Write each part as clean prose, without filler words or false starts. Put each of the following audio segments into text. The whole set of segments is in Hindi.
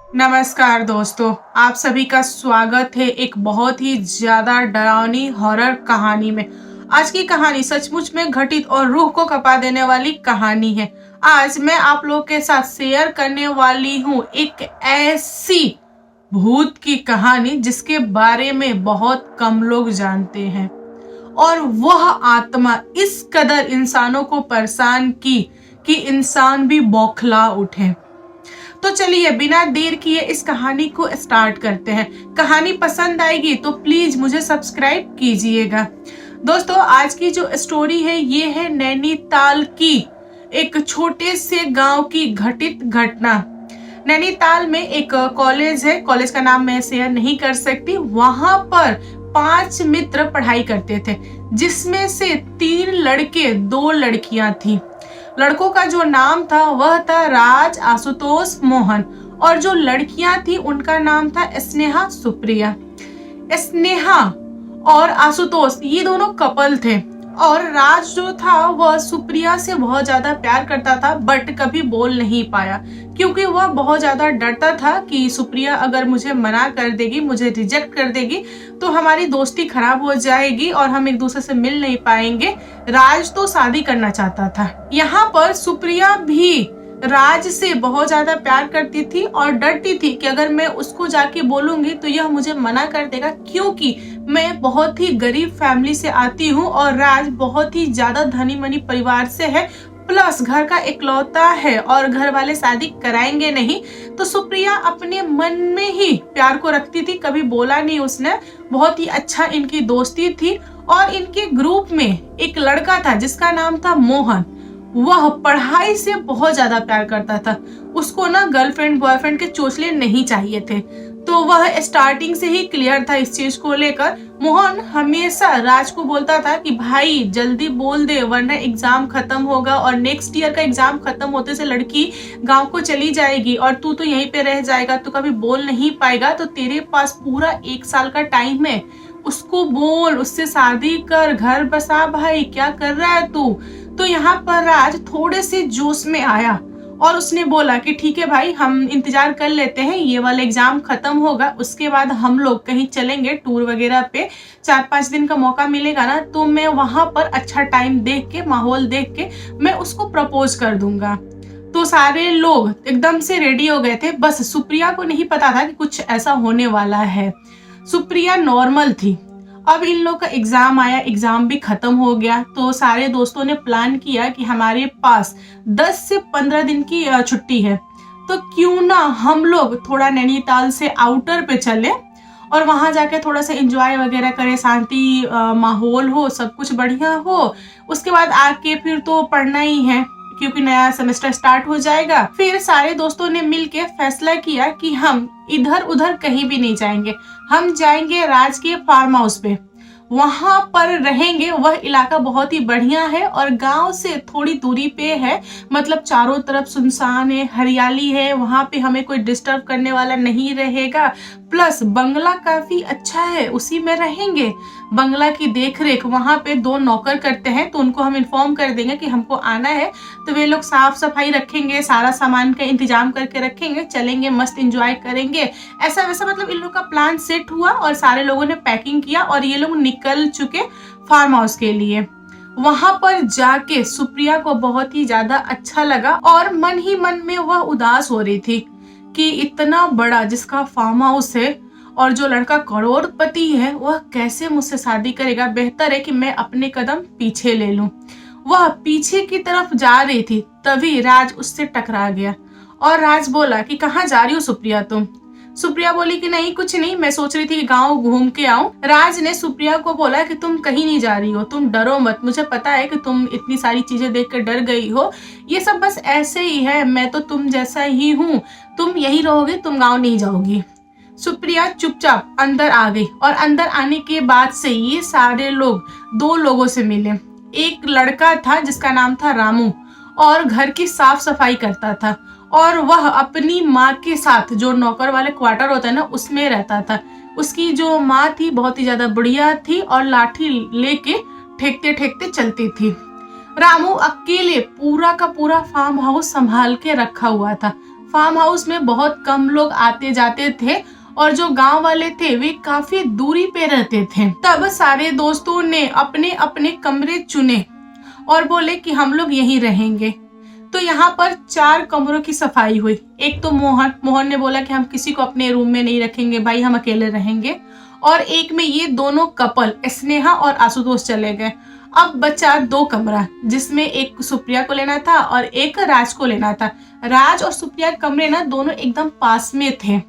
नमस्कार दोस्तों, आप सभी का स्वागत है एक बहुत ही ज्यादा डरावनी हॉरर कहानी में। आज की कहानी सचमुच में घटित और रूह को कँपा देने वाली कहानी है। आज मैं आप लोग के साथ शेयर करने वाली हूँ एक ऐसी भूत की कहानी जिसके बारे में बहुत कम लोग जानते हैं और वह आत्मा इस कदर इंसानों को परेशान की कि इंसान भी बौखला उठे। तो चलिए बिना देर किए इस कहानी को स्टार्ट करते हैं। कहानी पसंद आएगी तो प्लीज मुझे सब्सक्राइब कीजिएगा। दोस्तों, आज की जो स्टोरी है ये है नैनीताल की एक छोटे से गांव की घटित घटना। नैनीताल में एक कॉलेज है, कॉलेज का नाम मैं शेयर नहीं कर सकती। वहां पर 5 मित्र पढ़ाई करते थे, जिसमें से 3 लड़के 2 लड़कियां थी। लड़कों का जो नाम था वह था राज, आशुतोष, मोहन, और जो लड़कियां थी उनका नाम था स्नेहा, सुप्रिया। स्नेहा और आशुतोष ये दोनों कपल थे और राज जो था वह सुप्रिया से बहुत ज्यादा प्यार करता था, बट कभी बोल नहीं पाया क्योंकि वह बहुत ज्यादा डरता था कि सुप्रिया अगर मुझे मना कर देगी, मुझे रिजेक्ट कर देगी तो हमारी दोस्ती खराब हो जाएगी और हम एक दूसरे से मिल नहीं पाएंगे। राज तो शादी करना चाहता था। यहाँ पर सुप्रिया भी राज से बहुत ज्यादा प्यार करती थी और डरती थी कि अगर मैं उसको जाके बोलूंगी तो यह मुझे मना कर देगा, क्योंकि मैं बहुत ही गरीब फैमिली से आती हूँ और राज बहुत ही ज्यादा धनी मनी परिवार से है, प्लस घर का इकलौता है और घर वाले शादी कराएंगे नहीं। तो सुप्रिया अपने मन में ही प्यार को रखती थी, कभी बोला नहीं उसने। बहुत ही अच्छा इनकी दोस्ती थी और इनके ग्रुप में एक लड़का था जिसका नाम था मोहन। वह पढ़ाई से बहुत ज्यादा प्यार करता था। उसको ना गर्लफ्रेंड बॉयफ्रेंड के चोचले नहीं चाहिए थे, तो वह स्टार्टिंग से ही क्लियर था इस चीज को लेकर। मोहन हमेशा राज को बोलता था कि भाई जल्दी बोल दे वरना एग्जाम खत्म होगा और नेक्स्ट ईयर का एग्जाम खत्म होते से लड़की गांव को चली जाएगी और तू तो यहीं पे रह जाएगा, तो कभी बोल नहीं पाएगा, तो तेरे पास पूरा 1 साल का टाइम है। उसको बोल, उससे शादी कर, घर बसा, भाई क्या कर रहा है तू। तो यहाँ पर राज थोड़े से जोश में आया और उसने बोला कि ठीक है भाई, हम इंतजार कर लेते हैं, ये वाला एग्जाम खत्म होगा उसके बाद हम लोग कहीं चलेंगे टूर वगैरह पे। 4-5 दिन का मौका मिलेगा ना तो मैं वहां पर अच्छा टाइम देख के, माहौल देख के मैं उसको प्रपोज कर दूंगा। तो सारे लोग एकदम से रेडी हो गए थे, बस सुप्रिया को नहीं पता था कि कुछ ऐसा होने वाला है। सुप्रिया नॉर्मल थी। अब इन लोग का एग्जाम आया, एग्जाम भी खत्म हो गया, तो सारे दोस्तों ने प्लान किया कि हमारे पास 10 से 15 दिन की छुट्टी है, तो क्यों ना हम लोग थोड़ा नैनीताल से आउटर पे चले और वहां जाके थोड़ा सा एंजॉय वगैरह करें, शांति माहौल हो, सब कुछ बढ़िया हो। उसके बाद आके फिर तो पढ़ना ही है क्योंकि नया सेमेस्टर स्टार्ट हो जाएगा। फिर सारे दोस्तों ने मिलके फैसला किया कि हम इधर उधर कहीं भी नहीं जाएंगे, हम जाएंगे राज के फार्म हाउस पे, वहां पर रहेंगे। वह इलाका बहुत ही बढ़िया है और गांव से थोड़ी दूरी पे है, मतलब चारों तरफ सुनसान है, हरियाली है, वहां पे हमें कोई डिस्टर्ब करने वाला नहीं रहेगा। प्लस बंगला काफी अच्छा है, उसी में रहेंगे। बंगला की देखरेख वहां पे 2 नौकर करते हैं, तो उनको हम इन्फॉर्म कर देंगे कि हमको आना है, तो वे लोग साफ सफाई रखेंगे, सारा सामान का इंतजाम करके रखेंगे, चलेंगे, मस्त एंजॉय करेंगे। ऐसा वैसा मतलब इन लोग का प्लान सेट हुआ और सारे लोगों ने पैकिंग किया और ये लोग निकल चुके फार्म हाउस के लिए। वहां पर जाके सुप्रिया को बहुत ही ज्यादा अच्छा लगा और मन ही मन में वह उदास हो रही थी कि इतना बड़ा जिसका फार्म हाउस है और जो लड़का करोड़पति है वह कैसे मुझसे शादी करेगा, बेहतर है कि मैं अपने कदम पीछे ले लूं। वह पीछे की तरफ जा रही थी, तभी राज उससे टकरा गया और राज बोला कि कहाँ जा रही हो सुप्रिया तुम। सुप्रिया बोली कि नहीं कुछ नहीं, मैं सोच रही थी कि गांव घूम के आऊं। राज ने सुप्रिया को बोला कि तुम कहीं नहीं जा रही हो, तुम डरो मत, मुझे पता है कि तुम इतनी सारी चीजें देख कर डर गई हो, ये सब बस ऐसे ही है, मैं तो तुम जैसा ही हूँ, तुम यही रहोगे, तुम गाँव नहीं जाओगी। सुप्रिया चुपचाप अंदर आ गई और अंदर आने के बाद से ये सारे लोग 2 लोगों से मिले। एक लड़का था जिसका नाम था रामू और घर की साफ सफाई करता था और वह अपनी माँ के साथ, जो नौकर वाले क्वार्टर होता है ना, उसमें रहता था। उसकी जो माँ थी बहुत ही ज्यादा बढ़िया थी और लाठी लेके ठेकते ठेकते चलती थी। रामू अकेले पूरा का पूरा फार्म हाउस संभाल के रखा हुआ था। फार्म हाउस में बहुत कम लोग आते जाते थे और जो गांव वाले थे वे काफी दूरी पे रहते थे। तब सारे दोस्तों ने अपने अपने कमरे चुने और बोले कि हम लोग यहीं रहेंगे। तो यहाँ पर 4 कमरों की सफाई हुई। एक तो मोहन ने बोला कि हम किसी को अपने रूम में नहीं रखेंगे भाई, हम अकेले रहेंगे। और एक में ये दोनों कपल स्नेहा और आशुतोष चले गए। अब बचा 2 कमरा, जिसमें एक सुप्रिया को लेना था और एक राज को लेना था। राज और सुप्रिया कमरे ना दोनों एकदम पास में थे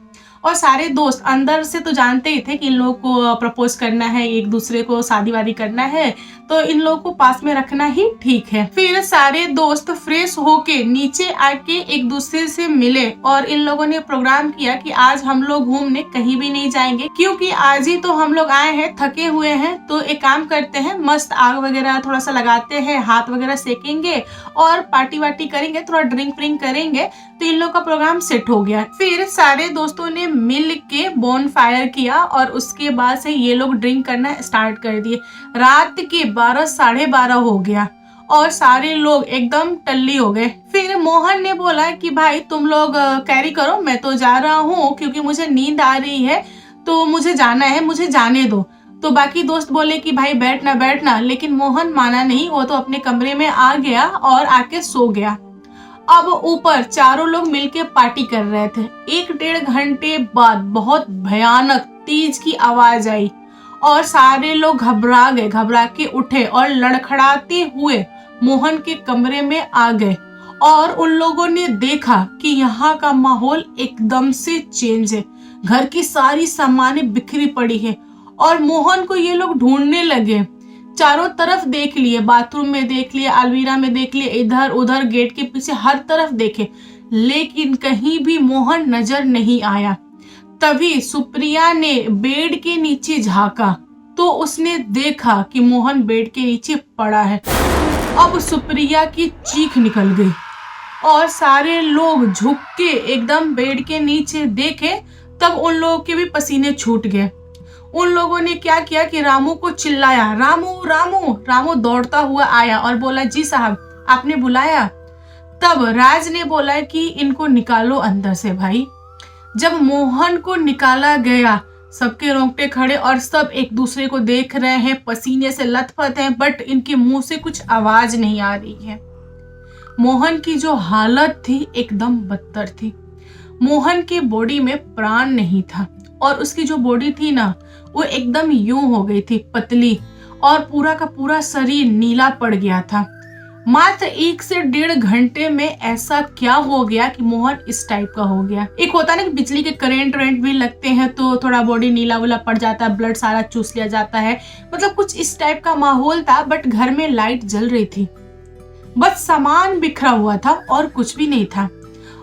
और सारे दोस्त अंदर से तो जानते ही थे कि इन लोगों को प्रपोज करना है, एक दूसरे को शादी वादी करना है, तो इन लोगों को पास में रखना ही ठीक है। फिर सारे दोस्त फ्रेश होके नीचे आके एक दूसरे से मिले और इन लोगों ने प्रोग्राम किया कि आज हम लोग घूमने कहीं भी नहीं जाएंगे, क्योंकि आज ही तो हम लोग आए हैं, थके हुए हैं। तो एक काम करते हैं, मस्त आग वगैरह थोड़ा सा लगाते हैं, हाथ वगैरह सेकेंगे और पार्टी वार्टी करेंगे, थोड़ा ड्रिंक व्रिंक करेंगे। तो इन लोग का प्रोग्राम सेट हो गया। फिर सारे दोस्तों ने मिल के बोन फायर किया और उसके बाद से ये लोग ड्रिंक करना स्टार्ट कर दिए। रात के 12 साढ़े 12 हो गया और सारे लोग एकदम टल्ली हो गए। फिर मोहन ने बोला कि भाई तुम लोग कैरी करो, मैं तो जा रहा हूँ क्योंकि मुझे नींद आ रही है, तो मुझे जाना है, मुझे जाने दो। तो बाकी दोस्त बोले कि भाई बैठना बैठना, लेकिन मोहन माना नहीं। वो तो अपने कमरे में आ गया और आके सो गया। अब ऊपर चारों लोग मिलके पार्टी कर रहे थे। 1-1.5 घंटे बाद बहुत भयानक तेज की आवाज आई और सारे लोग घबरा गए, घबरा के उठे और लड़खड़ाते हुए मोहन के कमरे में आ गए। और उन लोगों ने देखा कि यहाँ का माहौल एकदम से चेंज है। घर की सारी सामानें बिखरी पड़ी है और मोहन को ये लोग ढूंढने लगे। चारों तरफ देख लिए, बाथरूम में देख लिए, अलमीरा में देख लिए, इधर उधर गेट के पीछे हर तरफ देखे, लेकिन कहीं भी मोहन नजर नहीं आया। तभी सुप्रिया ने बेड के नीचे झांका तो उसने देखा कि मोहन बेड के नीचे पड़ा है। अब सुप्रिया की चीख निकल गई और सारे लोग झुक के एकदम बेड के नीचे देखे। तब उन लोगों के भी पसीने छूट गए। उन लोगों ने क्या किया कि रामू को चिल्लाया, रामू रामू। रामू दौड़ता हुआ आया और बोला, जी साहब आपने बुलाया? तब राज ने बोला कि इनको निकालो अंदर से भाई। जब मोहन को निकाला गया, सबके रोंगटे खड़े और सब एक दूसरे को देख रहे हैं, पसीने से लथपथ हैं, बट इनके मुंह से कुछ आवाज नहीं आ रही है। मोहन की जो हालत थी एकदम बदतर थी। मोहन की बॉडी में प्राण नहीं था और उसकी जो बॉडी थी ना, वो एकदम यूं हो गई थी, पतली, और पूरा का पूरा शरीर नीला पड़ गया था। मात्र 1 से 1.5 घंटे में ऐसा क्या हो गया कि मोहन इस टाइप का हो गया। एक होता है ना कि बिजली के करंट वरेंट भी लगते हैं तो थोड़ा बॉडी नीला वला पड़ जाता है, ब्लड सारा चूस लिया जाता है, मतलब कुछ इस टाइप का माहौल था। बट घर में लाइट जल रही थी, बस सामान बिखरा हुआ था और कुछ भी नहीं था।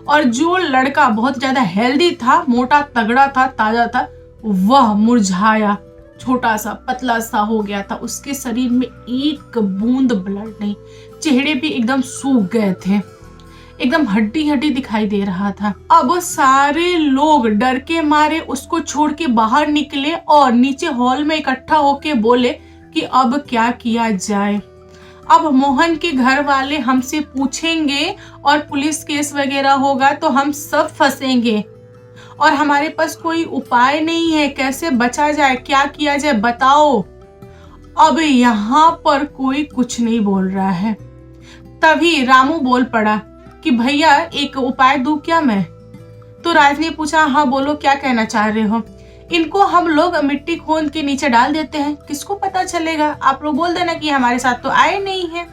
और जो लड़का बहुत ज्यादा हेल्दी था, मोटा तगड़ा था, ताजा था, वह मुरझाया, छोटा सा पतला सा हो गया था। उसके शरीर में एक बूंद ब्लड नहीं, चेहरे भी एकदम सूख गए थे, एकदम हड्डी हड्डी दिखाई दे रहा था। अब सारे लोग डर के मारे उसको छोड़ के बाहर निकले और नीचे हॉल में इकट्ठा होके बोले कि अब क्या किया जाए। अब मोहन के घर वाले हमसे पूछेंगे और पुलिस केस वगैरह होगा तो हम सब फंसेंगे और हमारे पास कोई उपाय नहीं है, कैसे बचा जाए, क्या किया जाए बताओ। अब यहाँ पर कोई कुछ नहीं बोल रहा है। तभी रामू बोल पड़ा कि भैया एक उपाय दूं क्या मैं? तो राज ने पूछा, हाँ बोलो क्या कहना चाह रहे हो? इनको हम लोग मिट्टी खोद के नीचे डाल देते हैं, किसको पता चलेगा, आप लोग बोल देना कि हमारे साथ तो आए नहीं है।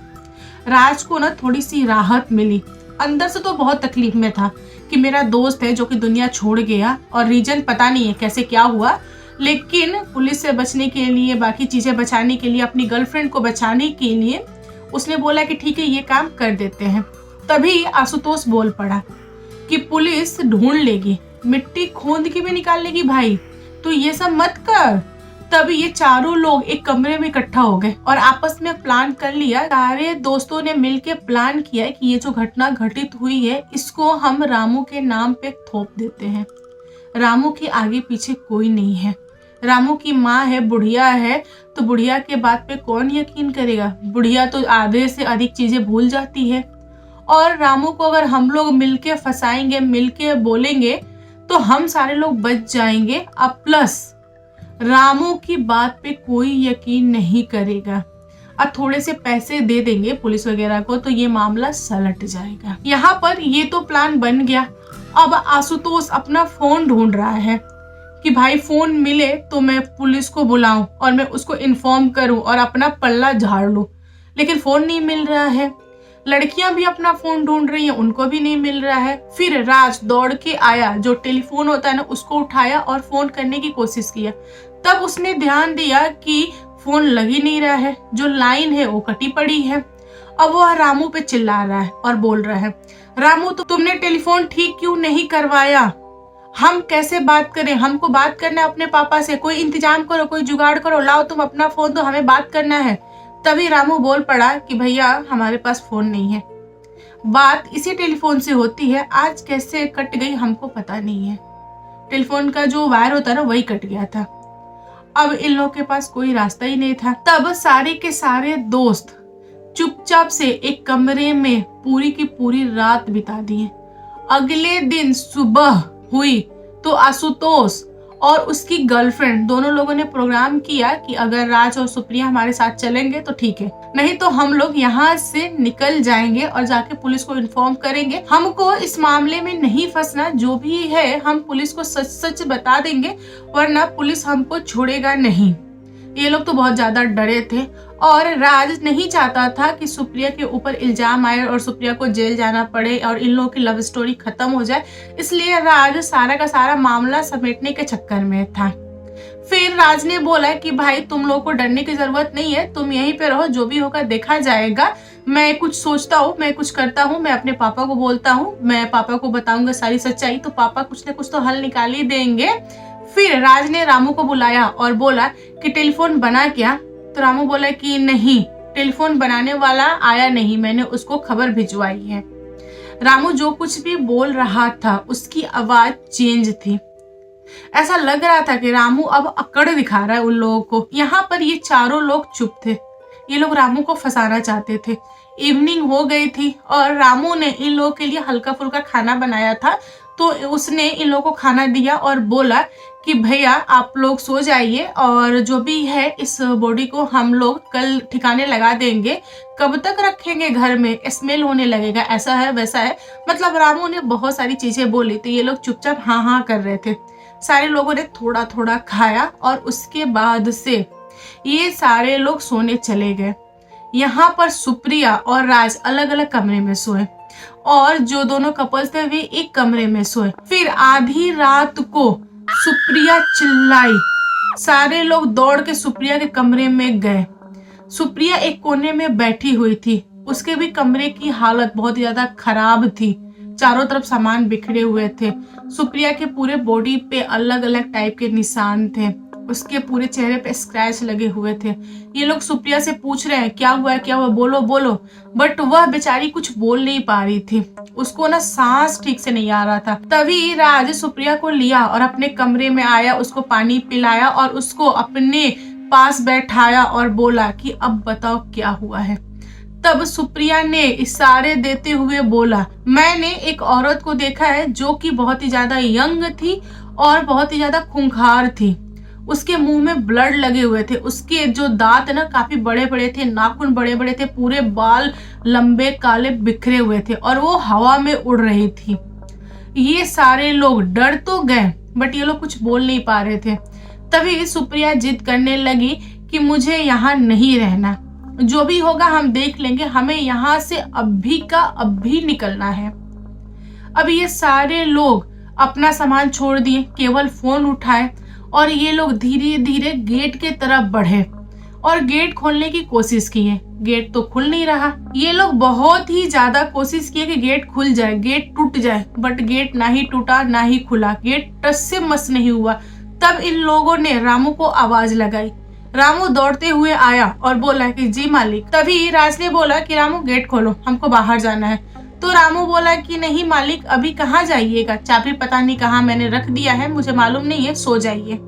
राज को ना थोड़ी सी राहत मिली, अंदर से तो बहुत तकलीफ में था कि मेरा दोस्त है जो कि दुनिया छोड़ गया और रीजन पता नहीं है कैसे क्या हुआ, लेकिन पुलिस से बचने के लिए, बाकी चीजें बचाने के लिए, अपनी गर्लफ्रेंड को बचाने के लिए उसने बोला कि ठीक है ये काम कर देते हैं। तभी आशुतोष बोल पड़ा कि पुलिस ढूंढ लेगी, मिट्टी खोद के भी निकाल लेगी भाई, तो ये सब मत कर। तभी ये चारों लोग एक कमरे में इकट्ठा हो गए और आपस में प्लान कर लिया। सारे दोस्तों ने मिलके प्लान किया कि ये जो घटना घटित हुई है इसको हम रामू के नाम पे थोप देते हैं। रामू के आगे पीछे कोई नहीं है, रामू की माँ है, बुढ़िया है, तो बुढ़िया के बात पे कौन यकीन करेगा? बुढ़िया तो आधे से अधिक चीजें भूल जाती है और रामू को अगर हम लोग मिलके फंसाएंगे, मिलके बोलेंगे तो हम सारे लोग बच जाएंगे। अब प्लस रामू की बात पे कोई यकीन नहीं करेगा। अब थोड़े से पैसे दे देंगे पुलिस वगैरह को तो ये मामला सलट जाएगा। यहाँ पर ये तो प्लान बन गया। अब आशुतोष अपना फोन ढूंढ रहा है कि भाई फोन मिले तो मैं पुलिस को बुलाऊं और मैं उसको इन्फॉर्म करूं और अपना पल्ला झाड़ लूं, लेकिन फोन नहीं मिल रहा है। लड़कियां भी अपना फोन ढूंढ रही हैं, उनको भी नहीं मिल रहा है। फिर राज दौड़ के आया, जो टेलीफोन होता है ना उसको उठाया और फोन करने की कोशिश किया। तब उसने ध्यान दिया कि फोन लग ही नहीं रहा है, जो लाइन है वो कटी पड़ी है। अब वो रामू पे चिल्ला रहा है और बोल रहा है, रामू तो तुमने टेलीफोन ठीक क्यों नहीं करवाया? हम कैसे बात करें? हमको बात करना है अपने पापा से, कोई इंतजाम करो, कोई जुगाड़ करो, लाओ तुम अपना फोन तो हमें बात करना है। तभी रामू बोल पड़ा कि भैया हमारे पास फोन नहीं है, बात इसी टेलीफोन से होती है, आज कैसे कट गई हमको पता नहीं है। टेलीफोन का जो वायर होता है ना वही कट गया था। अब इन लोगों के पास कोई रास्ता ही नहीं था। तब सारे के सारे दोस्त चुपचाप से एक कमरे में पूरी की पूरी रात बिता दिए। अगले दिन सुबह हुई तो आशुतोष और उसकी गर्लफ्रेंड दोनों लोगों ने प्रोग्राम किया कि अगर राज और सुप्रिया हमारे साथ चलेंगे तो ठीक है, नहीं तो हम लोग यहाँ से निकल जाएंगे और जाके पुलिस को इन्फॉर्म करेंगे। हमको इस मामले में नहीं फंसना, जो भी है हम पुलिस को सच सच बता देंगे, वरना पुलिस हमको छोड़ेगा नहीं। ये लोग तो बहुत ज्यादा डरे थे और राज नहीं चाहता था कि सुप्रिया के ऊपर इल्जाम आए और सुप्रिया को जेल जाना पड़े और इन लोगों की लव स्टोरी खत्म हो जाए, इसलिए राज सारा का सारा मामला समेटने के चक्कर में था। फिर राज ने बोला कि भाई तुम लोगों को डरने की जरूरत नहीं है, तुम यहीं पे रहो, जो भी होगा देखा जाएगा। मैं कुछ सोचता हूँ, मैं कुछ करता हूँ, मैं अपने पापा को बोलता हूँ, मैं पापा को बताऊंगा सारी सच्चाई, तो पापा कुछ न कुछ तो हल निकाल ही देंगे। फिर राज ने रामू को बुलाया और बोला कि टेलीफोन बना क्या? तो रामू बोला कि नहीं, टेलीफोन बनाने वाला आया नहीं, मैंने उसको खबर भिजवाई है। रामू जो कुछ भी बोल रहा था उसकी आवाज चेंज थी। ऐसा लग रहा था कि रामू अब अकड़ दिखा रहा है उन लोगों को। यहाँ पर ये चारों लोग चुप थे, ये लोग रामू को फंसाना चाहते थे। इवनिंग हो गई थी और रामू ने इन लोगों के लिए हल्का फुल्का खाना बनाया था, तो उसने इन लोगों को खाना दिया और बोला कि भैया आप लोग सो जाइए और जो भी है इस बॉडी को हम लोग कल ठिकाने लगा देंगे। कब तक रखेंगे घर में, स्मेल होने लगेगा, ऐसा है वैसा है। मतलब रामू ने बहुत सारी चीजें बोली, तो ये लोग चुपचाप हाँ हाँ कर रहे थे। सारे लोगों ने थोड़ा थोड़ा खाया और उसके बाद से ये सारे लोग सोने चले गए। यहाँ पर सुप्रिया और राज अलग अलग कमरे में सोए और जो दोनों कपल्स थे वे एक कमरे में सोए। फिर आधी रात को सुप्रिया चिल्लाई, सारे लोग दौड़ के सुप्रिया के कमरे में गए। सुप्रिया एक कोने में बैठी हुई थी, उसके भी कमरे की हालत बहुत ज्यादा खराब थी, चारों तरफ सामान बिखरे हुए थे। सुप्रिया के पूरे बॉडी पे अलग अलग टाइप के निशान थे, उसके पूरे चेहरे पे स्क्रैच लगे हुए थे। ये लोग सुप्रिया से पूछ रहे हैं क्या हुआ है, क्या हुआ, बोलो बोलो, बट वह बेचारी कुछ बोल नहीं पा रही थी, उसको ना सांस ठीक से नहीं आ रहा था। तभी राज सुप्रिया को लिया और अपने कमरे में आया, उसको पानी पिलाया और उसको अपने पास बैठाया और बोला कि अब बताओ क्या हुआ है। तब सुप्रिया ने इशारे देते हुए बोला, मैंने एक औरत को देखा है जो कि बहुत ही ज्यादा यंग थी और बहुत ही ज्यादा खूंखार थी। उसके मुंह में ब्लड लगे हुए थे, उसके जो दांत ना काफी बड़े बड़े थे, नाखून बड़े बड़े थे, पूरे बाल लंबे काले बिखरे हुए थे और वो हवा में उड़ रही थी। ये सारे लोग डर तो गए बट ये लोग कुछ बोल नहीं पा रहे थे। तभी सुप्रिया जिद करने लगी कि मुझे यहाँ नहीं रहना, जो भी होगा हम देख लेंगे, हमें यहाँ से अभी का अभी निकलना है। अब ये सारे लोग अपना सामान छोड़ दिए, केवल फोन उठाए और ये लोग धीरे धीरे गेट के तरफ बढ़े और गेट खोलने की कोशिश किए। गेट तो खुल नहीं रहा। ये लोग बहुत ही ज्यादा कोशिश किए कि गेट खुल जाए, गेट टूट जाए, बट गेट ना ही टूटा ना ही खुला, गेट टस से मस नहीं हुआ। तब इन लोगों ने रामू को आवाज लगाई। रामू दौड़ते हुए आया और बोला कि जी मालिक। तभी राज ने बोला कि रामू गेट खोलो, हमको बाहर जाना है। तो रामू बोला कि नहीं मालिक, अभी कहाँ जाइएगा, चाबी पता नहीं कहाँ मैंने रख दिया है, मुझे मालूम नहीं है, सो जाइए,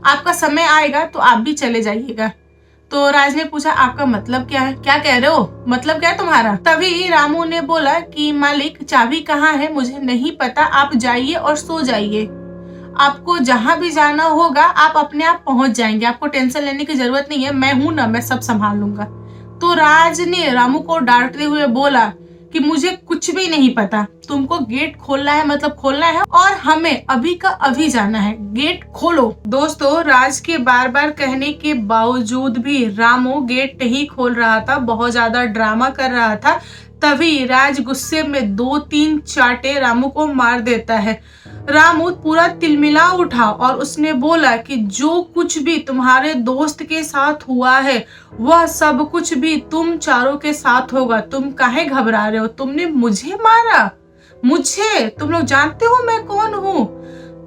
आपका समय आएगा तो आप भी चले जाइएगा। तो राज ने पूछा, आपका मतलब क्या है? क्या कह रहे हो? मतलब क्या है तुम्हारा? तभी रामू ने बोला कि मालिक, चाबी कहाँ है मुझे नहीं पता, आप जाइए और सो जाइए। आपको जहां भी जाना होगा आप अपने आप पहुंच जाएंगे, आपको टेंशन लेने की जरूरत नहीं है, मैं हूं ना, मैं सब संभाल लूंगा। तो राज ने रामू को डांटते हुए बोला कि मुझे कुछ भी नहीं पता, तुमको गेट खोलना है मतलब खोलना है और हमें अभी का अभी जाना है, गेट खोलो। दोस्तों, राज के बार बार कहने के बावजूद भी रामू गेट नहीं खोल रहा था, बहुत ज्यादा ड्रामा कर रहा था। तभी राज गुस्से में 2-3 चाटे रामू को मार देता है। रामू पूरा तिलमिला उठा और उसने बोला कि जो कुछ भी तुम्हारे दोस्त के साथ हुआ है वह सब कुछ भी तुम चारों के साथ होगा, तुम काहे घबरा रहे हो? तुमने मुझे मारा? मुझे? तुम लोग जानते हो मैं कौन हूँ?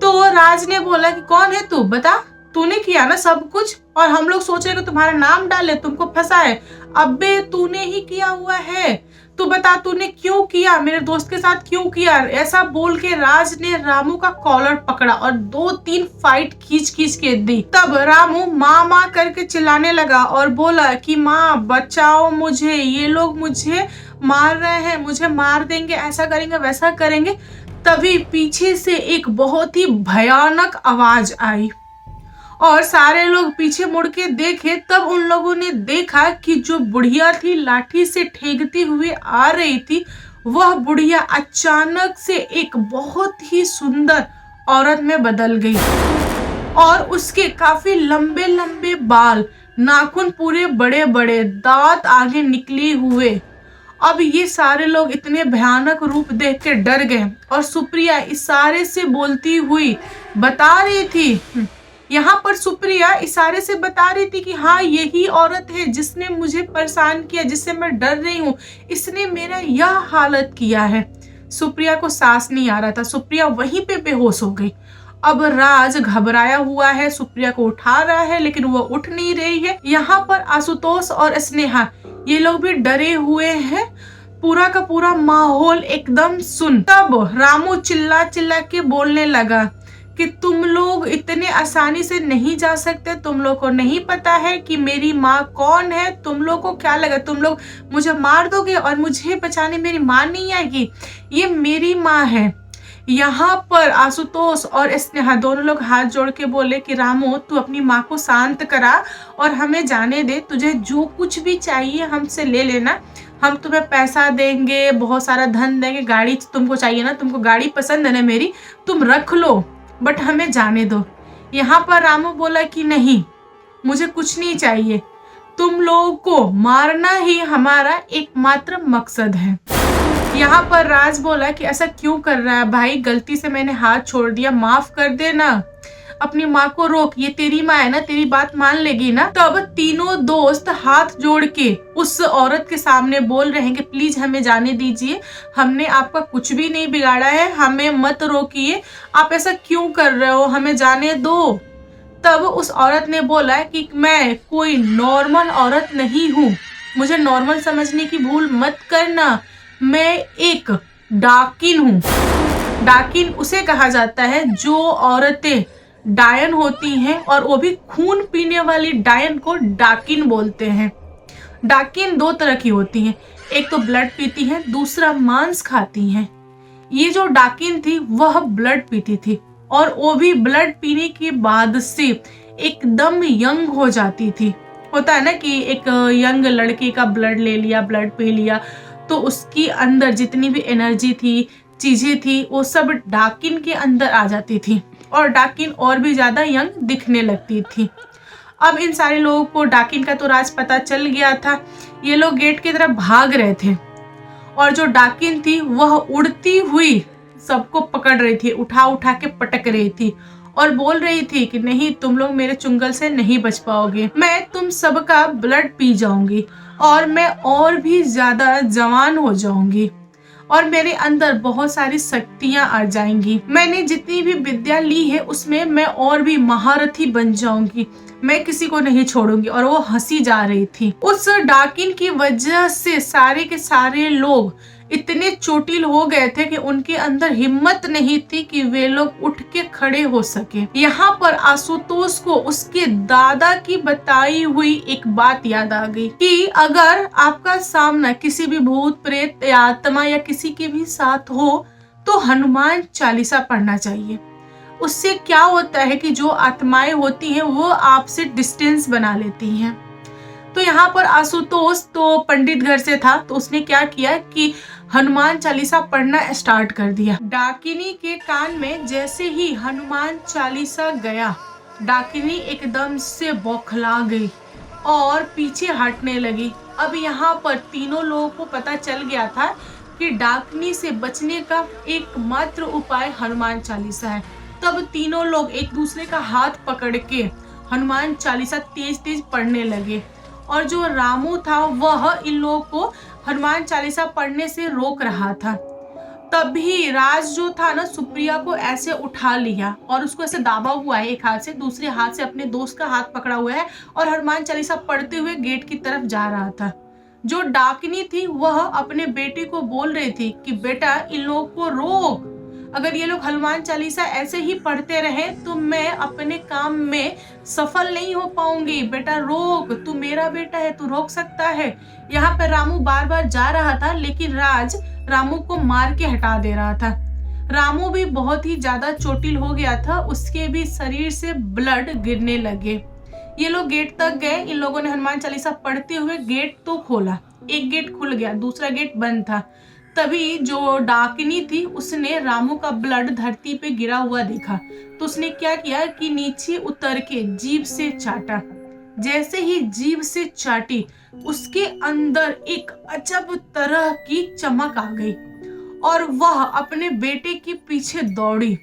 तो राज ने बोला कि कौन है तू, बता। तूने किया ना सब कुछ और हम लोग सोच रहे कि तुम्हारा नाम डाले, तुमको फंसाए। अबे तूने ही किया हुआ है, तू बता तूने क्यों किया, मेरे दोस्त के साथ क्यों किया? ऐसा बोल के राज ने रामू का कॉलर पकड़ा और 2-3 फाइट खींच खींच के दी। तब रामू माँ माँ करके चिल्लाने लगा और बोला कि माँ बचाओ मुझे, ये लोग मुझे मार रहे हैं, मुझे मार देंगे, ऐसा करेंगे वैसा करेंगे। तभी पीछे से एक बहुत ही भयानक आवाज आई और सारे लोग पीछे मुड़ के देखे। तब उन लोगों ने देखा कि जो बुढ़िया थी लाठी से ठेगती हुई आ रही थी, वह बुढ़िया अचानक से एक बहुत ही सुंदर औरत में बदल गई और उसके काफी लंबे लंबे बाल, नाखून पूरे बड़े बड़े, दांत आगे निकले हुए। अब ये सारे लोग इतने भयानक रूप देख के डर गए और सुप्रिया इशारे से बोलती हुई बता रही थी, यहाँ पर सुप्रिया इशारे से बता रही थी कि हाँ यही औरत है जिसने मुझे परेशान किया, जिससे मैं डर रही हूँ, इसने मेरा यह हालत किया है। सुप्रिया को सांस नहीं आ रहा था, सुप्रिया वहीं पे बेहोश हो गई। अब राज घबराया हुआ है, सुप्रिया को उठा रहा है लेकिन वो उठ नहीं रही है। यहाँ पर आशुतोष और स्नेहा ये लोग भी डरे हुए हैं। पूरा का पूरा माहौल एकदम सुन। तब रामू चिल्ला चिल्ला के बोलने लगा कि तुम लोग इतने आसानी से नहीं जा सकते, तुम लोग को नहीं पता है कि मेरी माँ कौन है। तुम लोग को क्या लगा तुम लोग मुझे मार दोगे और मुझे बचाने मेरी माँ नहीं आएगी? ये मेरी माँ है। यहाँ पर आशुतोष और स्नेहा दोनों लोग हाथ जोड़ के बोले कि रामू तू अपनी माँ को शांत करा और हमें जाने दे, तुझे जो कुछ भी चाहिए हमसे ले लेना, हम तुम्हें पैसा देंगे, बहुत सारा धन देंगे, गाड़ी तुमको चाहिए ना, तुमको गाड़ी पसंद है ना मेरी, तुम रख लो, बट हमें जाने दो। यहाँ पर रामू बोला कि नहीं, मुझे कुछ नहीं चाहिए, तुम लोगों को मारना ही हमारा एकमात्र मकसद है। यहाँ पर राज बोला कि ऐसा क्यों कर रहा है भाई, गलती से मैंने हाथ छोड़ दिया, माफ कर देना, अपनी माँ को रोक, ये तेरी माँ है ना, तेरी बात मान लेगी ना। तब तीनों दोस्त हाथ जोड़ के उस औरत के सामने बोल रहे हैं कि प्लीज हमें जाने दीजिए, हमने आपका कुछ भी नहीं बिगाड़ा है, हमें मत रोकिए, आप ऐसा क्यों कर रहे हो, हमें जाने दो। तब उस औरत ने बोला कि मैं कोई नॉर्मल औरत नहीं हूँ, मुझे नॉर्मल समझने की भूल मत करना, मैं एक डाकिन हूँ। डाकिन उसे कहा जाता है जो औरतें डायन होती हैं और वो भी खून पीने वाली डायन को डाकिन बोलते हैं। डाकिन 2 तरह की होती हैं, एक तो ब्लड पीती है, दूसरा मांस खाती हैं। ये जो डाकिन थी वह ब्लड पीती थी और वो भी ब्लड पीने के बाद से एकदम यंग हो जाती थी। होता है ना कि एक यंग लड़की का ब्लड ले लिया, ब्लड पी लिया, तो उसकी अंदर जितनी भी एनर्जी थी, चीजें थी, वो सब डाकिन के अंदर आ जाती थी और डाकिन और भी ज्यादा यंग दिखने लगती थी। अब इन सारे लोगों को डाकिन का तो राज पता चल गया था। ये लोग गेट की तरफ भाग रहे थे और जो डाकिन थी वह उड़ती हुई सबको पकड़ रही थी, उठा उठा के पटक रही थी और बोल रही थी कि नहीं, तुम लोग मेरे चुंगल से नहीं बच पाओगे, मैं तुम सबका ब्लड पी जाऊंगी और मैं और भी ज्यादा जवान हो जाऊंगी और मेरे अंदर बहुत सारी शक्तियां आ जाएंगी, मैंने जितनी भी विद्या ली है उसमें मैं और भी महारथी बन जाऊंगी, मैं किसी को नहीं छोड़ूंगी। और वो हंसी जा रही थी। उस डाकिन की वजह से सारे के सारे लोग इतने चोटिल हो गए थे कि उनके अंदर हिम्मत नहीं थी कि वे लोग उठ के खड़े हो सके। यहाँ पर आशुतोष को उसके दादा की बताई हुई एक बात याद आ गई कि अगर आपका सामना किसी भी भूत प्रेत या आत्मा या किसी के भी साथ हो तो हनुमान चालीसा पढ़ना चाहिए। उससे क्या होता है कि जो आत्माएं होती हैं वो आपसे डिस्टेंस बना लेती हैं। तो यहाँ पर आशुतोष तो पंडित घर से था, तो उसने क्या किया कि हनुमान चालीसा पढ़ना स्टार्ट कर दिया। डाकिनी के कान में जैसे ही हनुमान चालीसा गया, डाकिनी एकदम से बौखला गई और पीछे हटने लगी। अब यहाँ पर तीनों लोगों को पता चल गया था कि डाकिनी से बचने का एकमात्र उपाय हनुमान चालीसा है। तब तीनों लोग एक दूसरे का हाथ पकड़ के हनुमान चालीसा तेज तेज पढ़ने लगे और जो रामू था वह इन लोगों को हनुमान चालीसा पढ़ने से रोक रहा था। तभी राज जो था ना, सुप्रिया को ऐसे उठा लिया और उसको ऐसे दाबा हुआ है, एक हाथ से, दूसरे हाथ से अपने दोस्त का हाथ पकड़ा हुआ है और हनुमान चालीसा पढ़ते हुए गेट की तरफ जा रहा था। जो डाकिनी थी वह अपने बेटे को बोल रही थी कि बेटा इन लोगों को रोक, अगर ये लोग हनुमान चालीसा ऐसे ही पढ़ते रहे तो मैं अपने काम में सफल नहीं हो पाऊंगी। बेटा रोक, तू मेरा बेटा है, तू रोक सकता है। यहाँ पर रामू बार बार जा रहा था लेकिन राज रामू को मार के हटा दे रहा था। रामू भी बहुत ही ज्यादा चोटिल हो गया था, उसके भी शरीर से ब्लड गिरने लगे। ये लोग गेट तक गए, इन लोगों ने हनुमान चालीसा पढ़ते हुए गेट तो खोला, एक गेट खुल गया, दूसरा गेट बंद था। तभी जो डाकिनी थी उसने रामू का ब्लड धरती पे गिरा हुआ देखा, तो उसने क्या किया कि नीचे उतर के जीभ से चाटा। जैसे ही जीभ से चाटी, उसके अंदर एक अजब तरह की चमक आ गई और वह अपने बेटे के पीछे दौड़ी।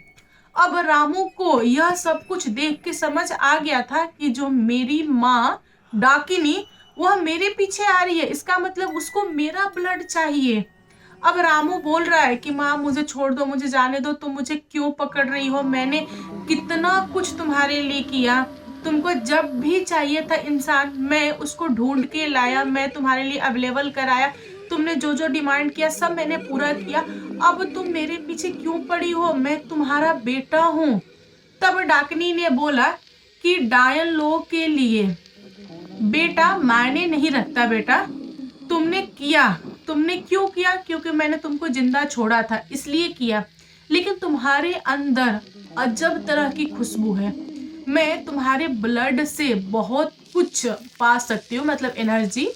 अब रामू को यह सब कुछ देख के समझ आ गया था कि जो मेरी माँ डाकिनी वह मेरे पीछे आ रही है, इसका मतलब उसको मेरा ब्लड चाहिए। अब रामू बोल रहा है कि माँ मुझे छोड़ दो, मुझे जाने दो, तुम मुझे क्यों पकड़ रही हो, मैंने कितना कुछ तुम्हारे लिए किया, तुमको जब भी चाहिए था इंसान मैं उसको ढूंढ के लाया, मैं तुम्हारे लिए अवेलेबल कराया, तुमने जो जो डिमांड किया सब मैंने पूरा किया, अब तुम मेरे पीछे क्यों पड़ी हो, मैं तुम्हारा बेटा हूँ। तब डाकनी ने बोला कि डायन लोगों के लिए बेटा मायने नहीं रखता, बेटा तुमने क्यों किया, क्योंकि मैंने तुमको जिंदा छोड़ा था इसलिए किया, लेकिन तुम्हारे अंदर अजब तरह की खुशबू है, मैं तुम्हारे ब्लड से बहुत कुछ पा सकती हूँ, मतलब एनर्जी,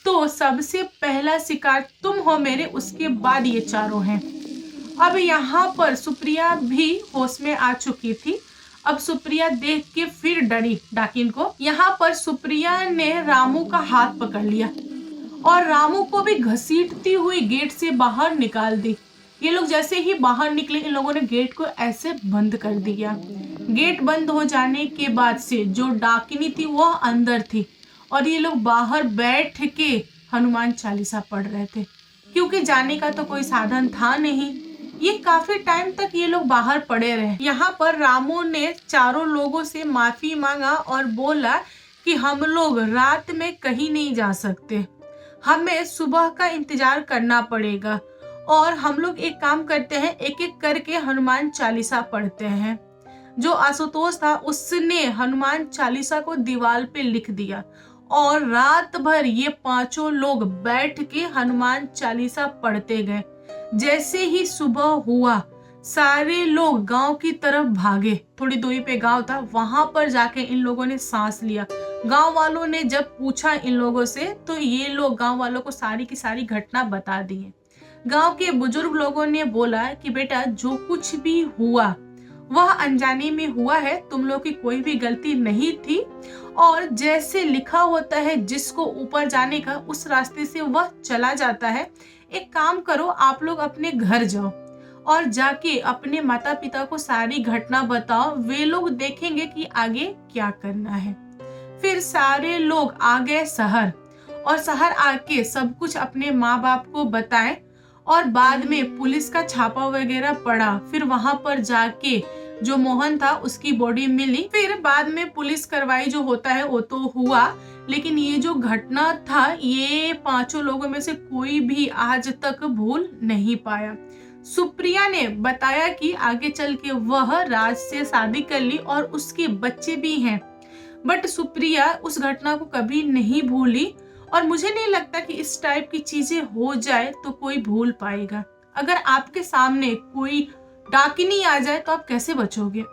तो सबसे पहला शिकार तुम हो मेरे, उसके बाद ये चारों हैं। अब यहाँ पर सुप्रिया भी होश में आ चुकी थी। अब सुप्रिया देख के फिर डरी डाकिन को। यहाँ पर सुप्रिया ने रामू का हाथ पकड़ लिया और रामू को भी घसीटती हुई गेट से बाहर निकाल दी। ये लोग जैसे ही बाहर निकले इन लोगों ने गेट को ऐसे बंद कर दिया। गेट बंद हो जाने के बाद से जो डाकिनी थी वह अंदर थी और ये लोग बाहर बैठ के हनुमान चालीसा पढ़ रहे थे, क्योंकि जाने का तो कोई साधन था नहीं। ये काफी टाइम तक ये लोग बाहर पड़े रहे। यहाँ पर रामू ने चारों लोगों से माफी मांगा और बोला कि हम लोग रात में कहीं नहीं जा सकते, हमें सुबह का इंतजार करना पड़ेगा और हम लोग एक काम करते हैं, एक एक करके हनुमान चालीसा पढ़ते हैं। जो आशुतोष था उसने हनुमान चालीसा को दीवार पे लिख दिया और रात भर ये पांचों लोग बैठ के हनुमान चालीसा पढ़ते गए। जैसे ही सुबह हुआ सारे लोग गांव की तरफ भागे, थोड़ी दूरी पे गांव था, वहां पर जाके इन लोगों ने सांस लिया। गांव वालों ने जब पूछा इन लोगों से तो ये लोग गांव वालों को सारी की सारी घटना बता दी है। गांव के बुजुर्ग लोगों ने बोला कि बेटा जो कुछ भी हुआ वह अनजाने में हुआ है, तुम लोग की कोई भी गलती नहीं थी और जैसे लिखा होता है जिसको ऊपर जाने का उस रास्ते से वह चला जाता है। एक काम करो, आप लोग अपने घर जाओ और जाके अपने माता पिता को सारी घटना बताओ, वे लोग देखेंगे कि आगे क्या करना है। फिर सारे लोग आ गए शहर और शहर आके सब कुछ अपने माँ बाप को बताएं और बाद में पुलिस का छापा वगैरह पड़ा। फिर वहां पर जाके जो मोहन था उसकी बॉडी मिली। फिर बाद में पुलिस कार्रवाई जो होता है वो तो हुआ, लेकिन ये जो घटना था ये 5 लोगों में से कोई भी आज तक भूल नहीं पाया। सुप्रिया ने बताया कि आगे चल के वह राज से शादी कर ली और उसके बच्चे भी हैं, बट सुप्रिया उस घटना को कभी नहीं भूली और मुझे नहीं लगता कि इस टाइप की चीजें हो जाए तो कोई भूल पाएगा। अगर आपके सामने कोई डाकिनी आ जाए तो आप कैसे बचोगे?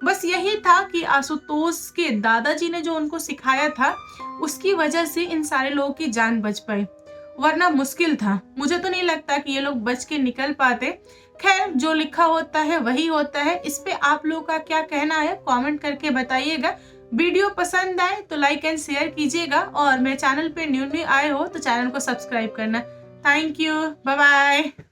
बस यही था कि आशुतोष के दादाजी ने जो उनको सिखाया था उसकी वजह से इन सारे लोगों की जान बच पाई, वरना मुश्किल था। मुझे तो नहीं लगता कि ये लोग बच के निकल पाते। खैर, जो लिखा होता है वही होता है। इस पे आप लोगों का क्या कहना है कमेंट करके बताइएगा। वीडियो पसंद आए तो लाइक एंड शेयर कीजिएगा और मेरे चैनल पे न्यू आए हो तो चैनल को सब्सक्राइब करना। Thank you, bye bye.